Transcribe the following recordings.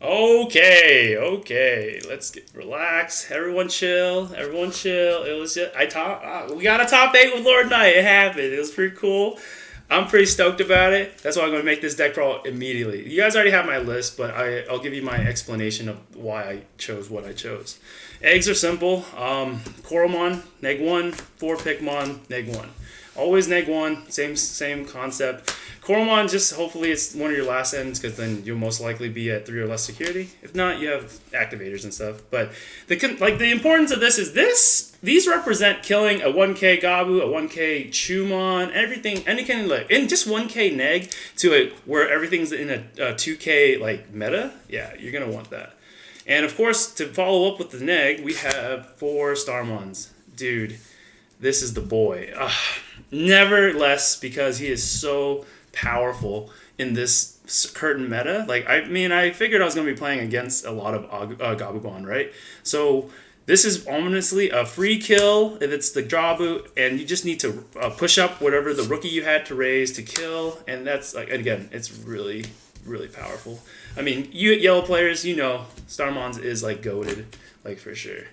Okay. Let's relax. Everyone chill. Everyone chill. It was just we got a top 8 with Lord Knight. It happened. It was pretty cool. I'm pretty stoked about it. That's why I'm going to make this deck crawl immediately. You guys already have my list, but I'll give you my explanation of why I chose what I chose. Eggs are simple. Coralmon, neg 1, 4 Pikmon, neg 1. Always neg 1, same concept. Coralmon, just hopefully it's one of your last ends because then you'll most likely be at 3 or less security. If not, you have activators and stuff. But the importance of this is these represent killing a 1k Gabu, a 1k Chumon, everything, any kind of like, and just 1k neg to it where everything's in a 2k like meta. Yeah, you're gonna want that. And of course, to follow up with the neg, we have 4 Starmons. Dude, this is the boy. Never less because he is so powerful in this curtain meta. Like, I figured I was going to be playing against a lot of Gabubon, right? So this is ominously a free kill if it's the Jabu, and you just need to push up whatever the rookie you had to raise to kill, and that's, like, again, it's really, really powerful. I mean, you yellow players, you know, Starmons is, like, goated, like, for sure.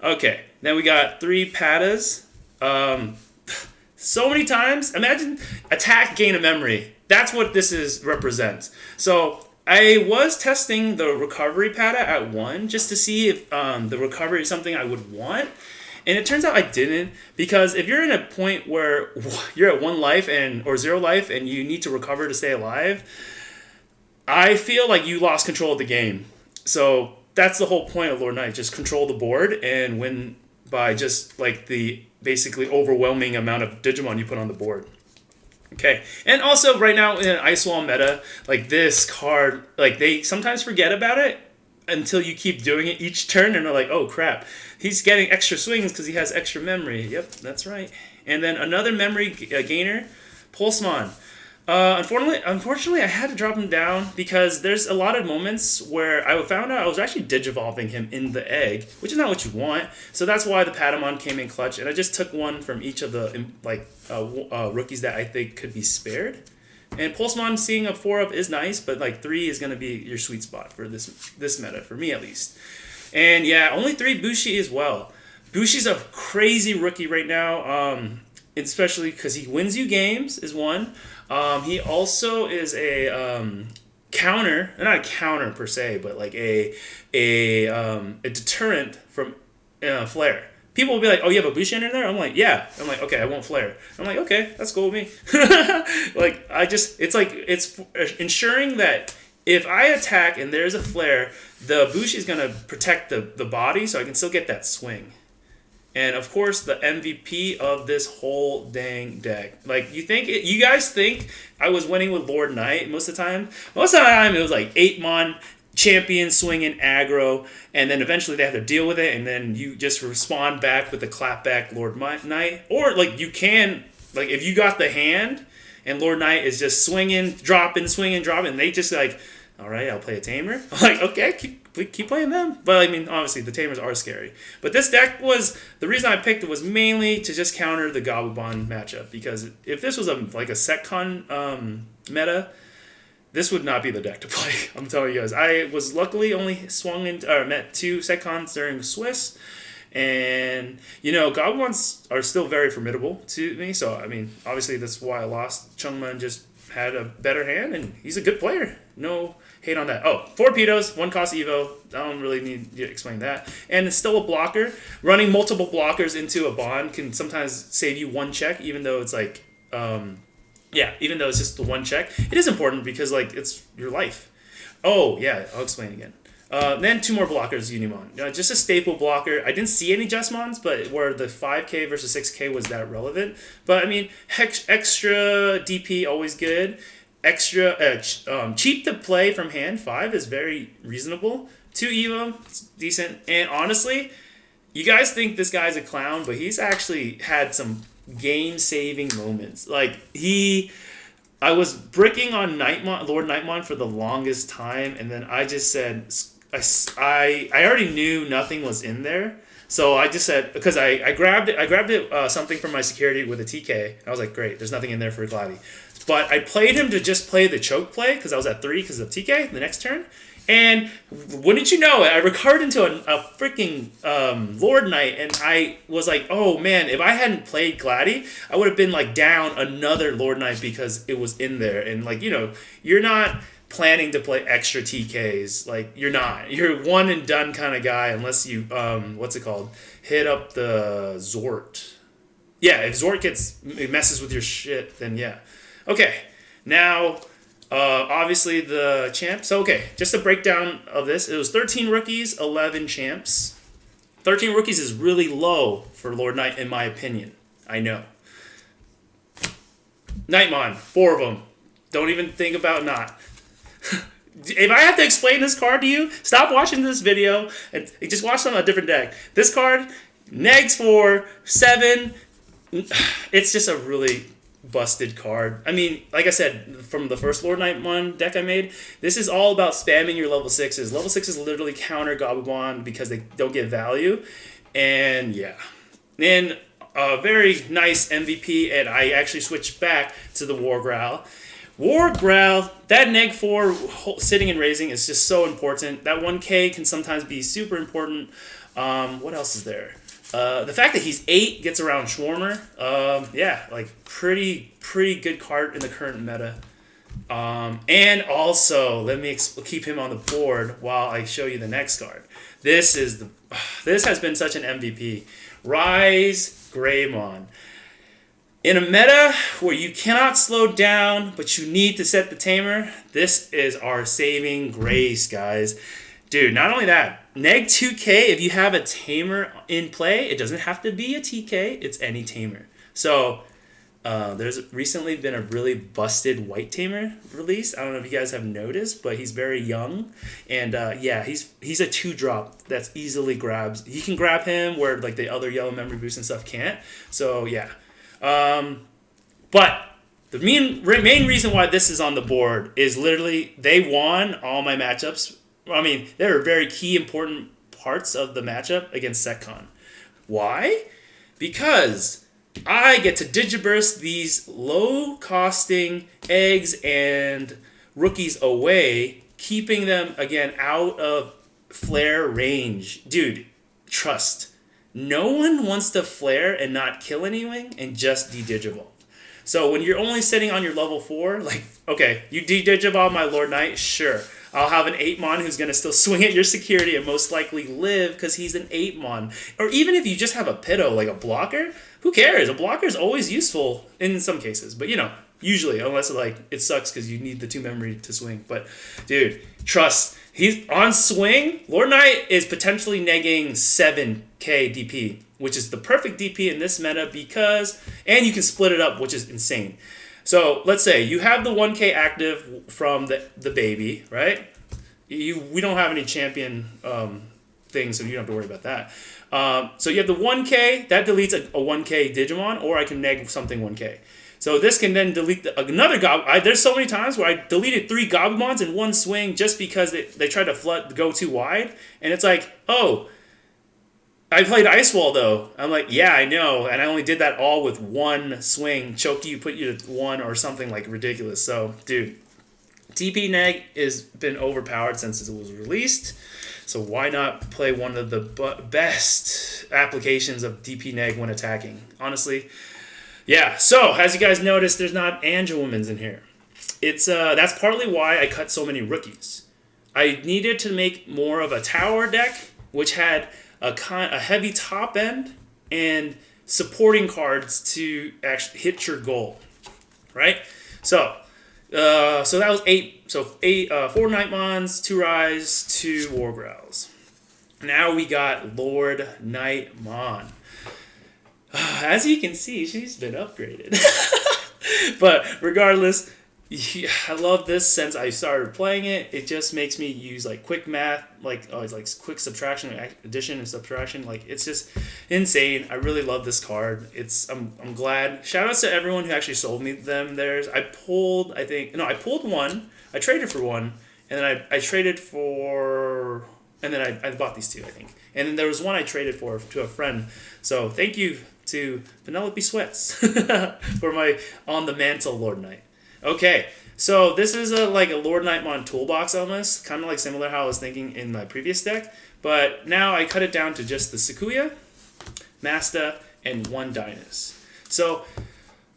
Okay, then we got 3 Patas. So many times, imagine attack, gain a memory. That's what this represents. So I was testing the recovery pata at 1 just to see if the recovery is something I would want. And it turns out I didn't, because if you're in a point where you're at 1 life or 0 life and you need to recover to stay alive, I feel like you lost control of the game. So that's the whole point of Lord Knight, just control the board and win by just like the basically overwhelming amount of Digimon you put on the board. Okay, and also right now in an Ice Wall meta, like this card, like they sometimes forget about it until you keep doing it each turn, and they're like, oh crap, he's getting extra swings because he has extra memory. Yep, that's right. And then another memory gainer, Pulsemon. Unfortunately, I had to drop him down because there's a lot of moments where I found out I was actually digivolving him in the egg, which is not what you want. So that's why the Patamon came in clutch, and I just took one from each of the rookies that I think could be spared. And Pulsemon seeing a 4-up is nice, but like 3 is going to be your sweet spot for this meta, for me at least. And yeah, only 3 Bushi as well. Bushi's a crazy rookie right now, especially because he wins you games, is one. He also is a counter, not a counter per se, but like a deterrent from flare. People will be like, "Oh, you have a Bushi in there?" I'm like, "Yeah." I'm like, "Okay, I won't flare." I'm like, "Okay, that's cool with me." Like it's ensuring that if I attack and there's a flare, the Bushi is gonna protect the body, so I can still get that swing. And of course, the MVP of this whole dang deck. Like, you guys think I was winning with Lord Knight most of the time? Most of the time, it was like 8-mon, champion swinging aggro, and then eventually they have to deal with it, and then you just respond back with the clapback Lord Knight. Or, like, you can, like, if you got the hand, and Lord Knight is just swinging, dropping, and they just like, all right, I'll play a Tamer. I'm like, okay, keep playing them. But I mean, obviously, the Tamers are scary. But this deck the reason I picked it was mainly to just counter the Gabubon matchup. Because if this was a Setcon meta, this would not be the deck to play. I'm telling you guys. I was luckily only met 2 Setcons during Swiss. And, you know, Gabubons are still very formidable to me. So, I mean, obviously, that's why I lost. Chungman just had a better hand, and he's a good player. No hate on that. Oh, 4 Pedos, 1 cost Evo. I don't really need to explain that. And it's still a blocker. Running multiple blockers into a bond can sometimes save you 1 check, even though it's like, even though it's just the 1 check. It is important because, like, it's your life. Oh, yeah, I'll explain again. Then 2 more blockers, Unimon. Just a staple blocker. I didn't see any Justmons, but where the 5k versus 6k was that relevant. But, I mean, extra DP, always good. Extra cheap to play from hand, 5 is very reasonable. 2 Evo, it's decent. And honestly, you guys think this guy's a clown, but he's actually had some game-saving moments. Like, I was bricking on Lord Knightmon for the longest time, and then I just said, I already knew nothing was in there. So I just said, because I grabbed it something from my security with a TK. I was like, great, there's nothing in there for Gladdy. But I played him to just play the choke play because I was at 3 because of TK the next turn. And wouldn't you know it, I recurred into a freaking Lord Knight, and I was like, oh man, if I hadn't played Gladdy, I would have been like down another Lord Knight because it was in there. And like, you're not planning to play extra TKs. Like, you're not. You're one and done kind of guy unless you, what's it called? Hit up the Zort. Yeah, if Zort it messes with your shit, then yeah. Okay, now... obviously the champ. So, okay, just a breakdown of this. It was 13 rookies, 11 champs. 13 rookies is really low for Lord Knight, in my opinion. I know. Knightmon, 4 of them. Don't even think about not. If I have to explain this card to you, stop watching this video and just watch on a different deck. This card, negs for 7. It's just a really... busted card. I mean, like I said, from the first LordKnightmon deck I made, this is all about spamming your level 6s. Level 6s literally counter Gobabon because they don't get value. And yeah. And a very nice MVP, and I actually switched back to the War Growl. War Growl, that neg 4 sitting and raising is just so important. That 1k can sometimes be super important. What else is there? The fact that he's 8 gets around Schwarmer, yeah, like pretty good card in the current meta. And also, let me keep him on the board while I show you the next card. This has been such an MVP. Rise Greymon. In a meta where you cannot slow down, but you need to set the Tamer, this is our saving grace, guys. Dude, not only that, neg 2k, if you have a Tamer in play, it doesn't have to be a TK, it's any Tamer. So, there's recently been a really busted white Tamer release. I don't know if you guys have noticed, but he's very young. And yeah, he's a 2-drop that's easily grabs. You can grab him where like the other yellow memory boosts and stuff can't. So, yeah. But the main reason why this is on the board is literally they won all my matchups. I mean, there are very key important parts of the matchup against Setcon. Why? Because I get to Digiburst these low-costing eggs and rookies away, keeping them, again, out of flare range. Dude, trust. No one wants to flare and not kill anything and just de-Digivolve. So when you're only sitting on your level 4, like, okay, you de-Digivolve my Lord Knight, sure. I'll have an 8-mon who's going to still swing at your security and most likely live because he's an 8-mon. Or even if you just have a Pitto, like a blocker, who cares? A blocker is always useful in some cases. But, usually, unless like it sucks because you need the 2 memory to swing. But, dude, trust. He's on swing. Lord Knight is potentially negging 7k DP, which is the perfect DP in this meta because... And you can split it up, which is insane. So let's say you have the 1k active from the baby, right? We don't have any champion things, so you don't have to worry about that. So you have the 1k, that deletes a 1k Digimon, or I can neg something 1k. So this can then delete another there's so many times where I deleted 3 Gobamons in one swing just because they tried to go too wide. And it's like, oh... I played Ice Wall, though. I'm like, yeah, I know. And I only did that all with 1 swing. Choked you, put you to 1 or something like ridiculous. So, dude, TP Neg has been overpowered since it was released. So why not play one of the best applications of DP Neg when attacking? Honestly, yeah. So, as you guys noticed, there's not Angelwomen's in here. That's partly why I cut so many rookies. I needed to make more of a tower deck, which had... a heavy top end and supporting cards to actually hit your goal, right? So that was 8. So 4 Knightmons, 2 Rise, 2 War Growls. Now we got LordKnightmon. As you can see, she's been upgraded. But regardless. Yeah, I love this since I started playing it. It just makes me use like quick math, it's like quick subtraction, addition and subtraction. Like it's just insane. I really love this card. I'm glad. Shout outs to everyone who actually sold me them theirs. I pulled 1. I traded for 1, and then I traded for, and then I bought these 2, I think. And then there was 1 I traded to a friend. So thank you to Penelope Sweats for my on the mantle Lord Knight. Okay, so this is like a LordKnightmon toolbox almost, kind of like similar how I was thinking in my previous deck, but now I cut it down to just the Sakuya, Masta, and one Dynas. So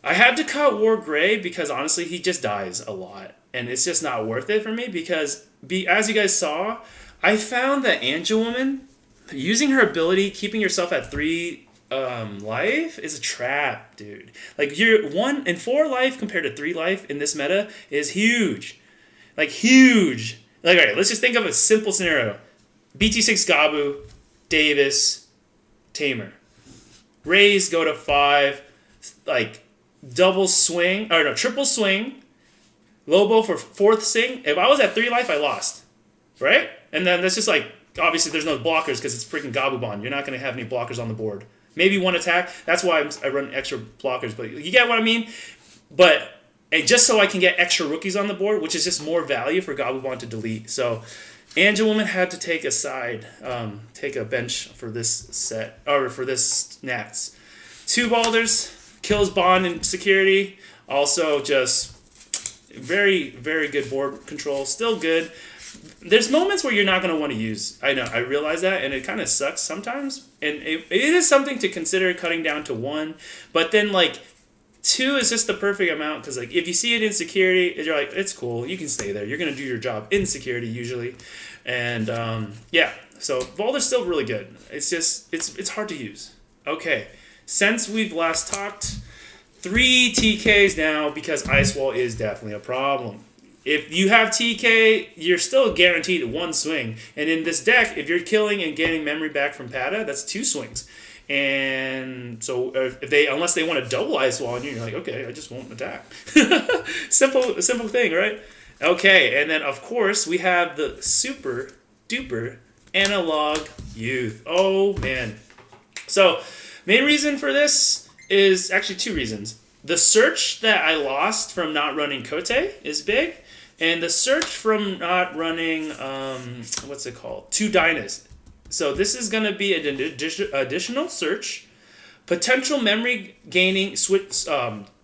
I had to cut War Gray because honestly he just dies a lot, and it's just not worth it for me because as you guys saw, I found that Angel Woman, using her ability, keeping yourself at 3 life is a trap, dude. Like you're 1 and 4 life compared to 3 life in this meta is huge. Like huge. Like alright, let's just think of a simple scenario. BT6 Gabu, Davis, Tamer. Rays go to 5, like double swing, or no, triple swing, Lobo for 4th swing. If I was at 3 life, I lost. Right? And then that's just like, obviously there's no blockers because it's freaking Gabubon. You're not going to have any blockers on the board. Maybe 1 attack. That's why I run extra blockers. But you get what I mean? And just so I can get extra rookies on the board, which is just more value for Gabubon to delete. So Angel Woman had to take a side, take a bench for this set, or for this Nats. 2 Balders, kills Bond and security. Also just very, very good board control. Still good. There's moments where you're not going to want to use. I know, I realize that, and it kind of sucks sometimes. And it is something to consider cutting down to 1. But then, like, 2 is just the perfect amount because, like, if you see it in security, you're like, it's cool. You can stay there. You're going to do your job in security usually. And, yeah. So, Valder's still really good. It's just, it's hard to use. Okay. Since we've last talked, 3 TKs now because Ice Wall is definitely a problem. If you have TK, you're still guaranteed 1 swing. And in this deck, if you're killing and getting memory back from Pada, that's 2 swings. And so unless they want to double Ice Wall on you, you're like, okay, I just won't attack. Simple thing, right? Okay, and then of course we have the super duper analog youth. Oh man. So main reason for this is actually 2 reasons. The search that I lost from not running Kote is big. And the search from not running, what's it called? 2 Dynas. So this is going to be an additional search. Potential memory gaining,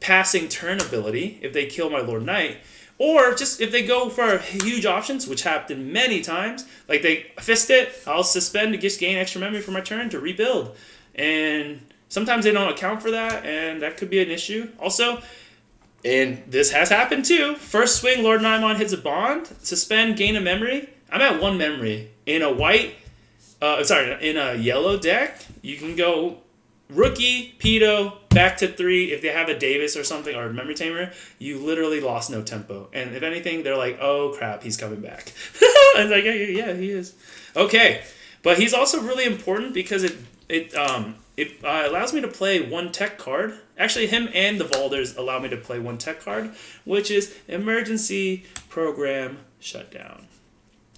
passing turn ability if they kill my Lord Knight. Or just if they go for huge options, which happened many times. Like they fist it, I'll suspend to just gain extra memory for my turn to rebuild. And sometimes they don't account for that, and that could be an issue. Also, and this has happened too. First swing, LordKnightmon hits a bond. Suspend, gain a memory. I'm at 1 memory. In a yellow deck, you can go rookie, pedo, back to 3. If they have a Davis or something, or a memory tamer, you literally lost no tempo. And if anything, they're like, oh crap, he's coming back. I was like, yeah, he is. Okay, but he's also really important because it allows me to play 1 tech card. Actually, him and the Valders allow me to play 1 tech card, which is Emergency Program Shutdown.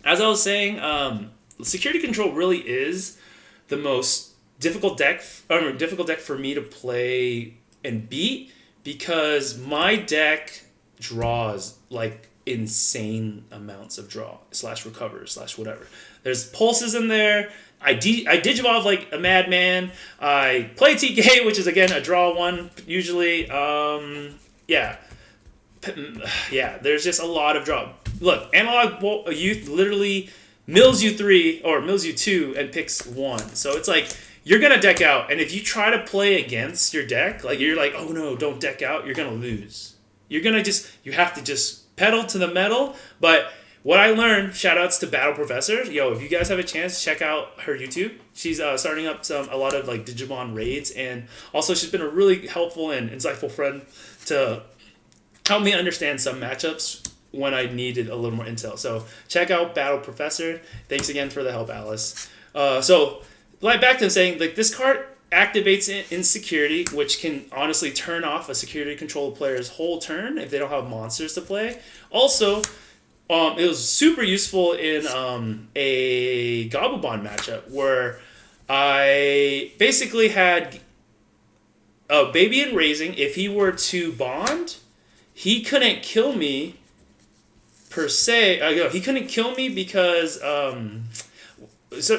As I was saying, Security Control really is the most difficult deck for me to play and beat because my deck draws like insane amounts of draw / recover / whatever. There's pulses in there. I digivolve like a madman. I play TK, which is again a draw 1 usually. Yeah. There's just a lot of draw. Look, Analog Youth literally mills you 3 or mills you 2 and picks 1. So it's like you're gonna deck out, and if you try to play against your deck, like you're like, oh no, don't deck out, you're gonna lose. You have to just pedal to the metal, but. What I learned, shoutouts to Battle Professor. Yo, if you guys have a chance, check out her YouTube. She's starting up a lot of like Digimon raids, and also she's been a really helpful and insightful friend to help me understand some matchups when I needed a little more intel. So check out Battle Professor. Thanks again for the help, Alice. So like back to saying, like this card activates in security, which can honestly turn off a security control player's whole turn if they don't have monsters to play. Also. It was super useful in a Gabubon matchup where I basically had a Baby and Raising. If he were to bond, he couldn't kill me per se. He couldn't kill me because, so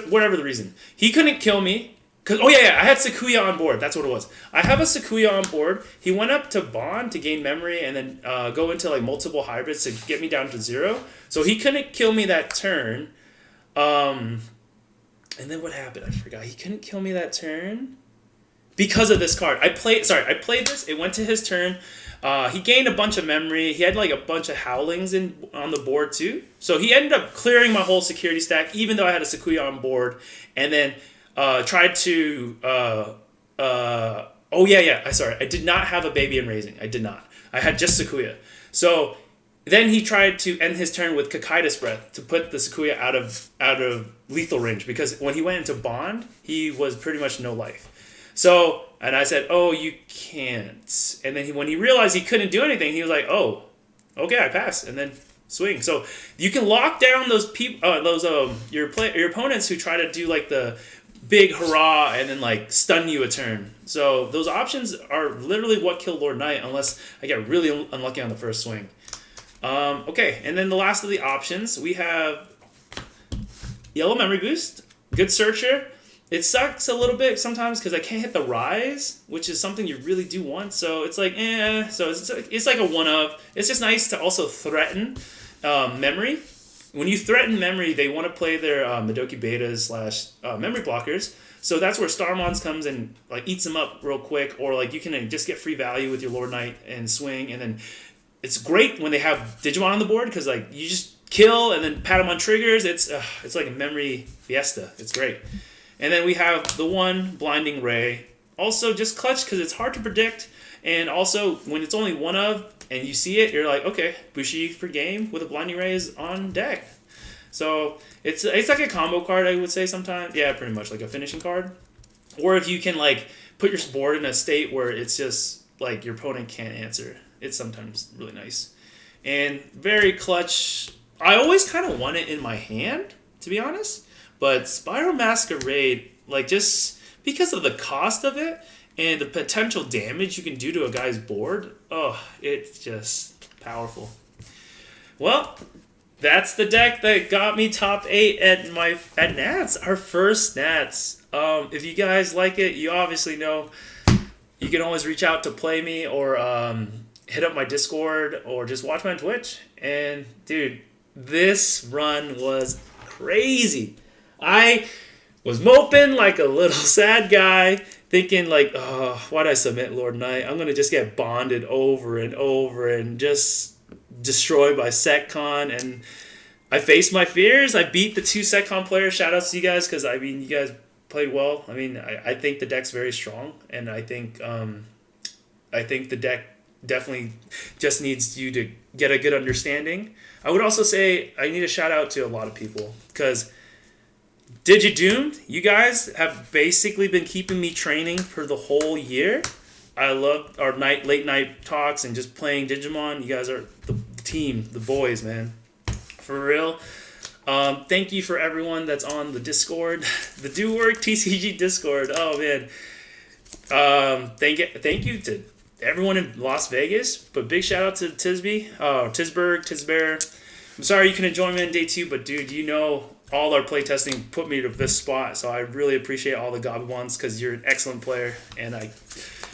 whatever the reason. He couldn't kill me Oh yeah, I had Sakuya on board. That's what it was. I have a Sakuya on board. He went up to Bond to gain memory and then go into like multiple hybrids to get me down to 0. So he couldn't kill me that turn. And then what happened? I forgot. He couldn't kill me that turn because of this card. I played this. It went to his turn. He gained a bunch of memory. He had like a bunch of howlings on the board too. So he ended up clearing my whole security stack, even though I had a Sakuya on board. And then tried to. I did not have a Baby and Raising. I did not. I had just Sakuya. So then he tried to end his turn with Kakaida's Breath to put the Sakuya out of lethal range, because when he went into Bond, he was pretty much no life. So, and I said, "Oh, you can't." And then when he realized he couldn't do anything, he was like, "Oh, okay, I pass." And then swing. So you can lock down those people, your opponents who try to do like the big hurrah and then like stun you a turn. So those options are literally what killed Lord Knight, unless I get really unlucky on the first swing. Okay, and then the last of the options, we have Yellow Memory Boost, Good Searcher. It sucks a little bit sometimes because I can't hit the Rise, which is something you really do want. So it's like, So it's like a one-of. It's just nice to also threaten memory. When you threaten memory, they want to play their Madoki Betas / memory blockers. So that's where Starmons comes and like eats them up real quick, or like you can just get free value with your Lord Knight and swing. And then it's great when they have Digimon on the board because like you just kill and then pat them on triggers. It's like a memory fiesta. It's great. And then we have the one Blinding Ray. Also just clutch because it's hard to predict. And also when it's only one of and you see it, you're like, okay, Bushi for game with a Blinding Ray is on deck. So it's like a combo card, I would say sometimes. Yeah, pretty much like a finishing card. Or if you can like put your board in a state where it's just like your opponent can't answer. It's sometimes really nice. And very clutch. I always kind of want it in my hand, to be honest. But Spiral Masquerade, like just because of the cost of it and the potential damage you can do to a guy's board, it's just powerful. Well, that's the deck that got me top 8 at Nats, our first Nats. If you guys like it, you obviously know you can always reach out to play me or hit up my Discord or just watch me on Twitch. And dude, this run was crazy. I was moping like a little sad guy, thinking like, why'd I submit Lord Knight? I'm going to just get bonded over and over and just destroyed by SecCon. And I faced my fears. I beat the 2 SecCon players. Shout outs to you guys because, I mean, you guys played well. I mean, I think the deck's very strong. And I think the deck definitely just needs you to get a good understanding. I would also say I need a shout out to a lot of people because DigiDoomed, you guys have basically been keeping me training for the whole year. I love our late night talks and just playing Digimon. You guys are the team, the boys, man. For real. Thank you for everyone that's on the Discord, the Do Work TCG Discord. Oh man. Thank you to everyone in Las Vegas, but big shout out to Tisbear. I'm sorry you couldn't join me on day 2, but dude, you know all our playtesting put me to this spot, so I really appreciate all the Gobblons because you're an excellent player, and I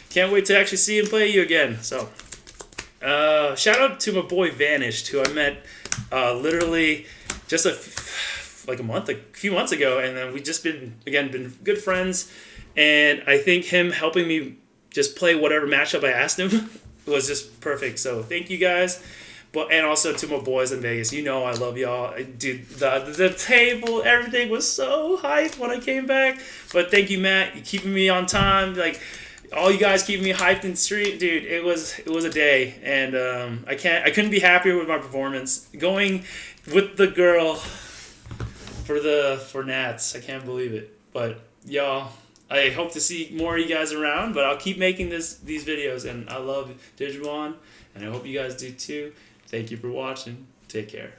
can't wait to actually see and play you again. So, shout out to my boy Vanished, who I met literally just a few months ago, and then we just been good friends, and I think him helping me just play whatever matchup I asked him was just perfect. So thank you guys. And also to my boys in Vegas, you know I love y'all. Dude, the table, everything was so hyped when I came back. But thank you, Matt. You keeping me on time. Like all you guys keeping me hyped in the street, dude. It was a day, and I couldn't be happier with my performance. Going with the girl for Nats, I can't believe it. But y'all, I hope to see more of you guys around. But I'll keep making these videos, and I love Digimon, and I hope you guys do too. Thank you for watching. Take care.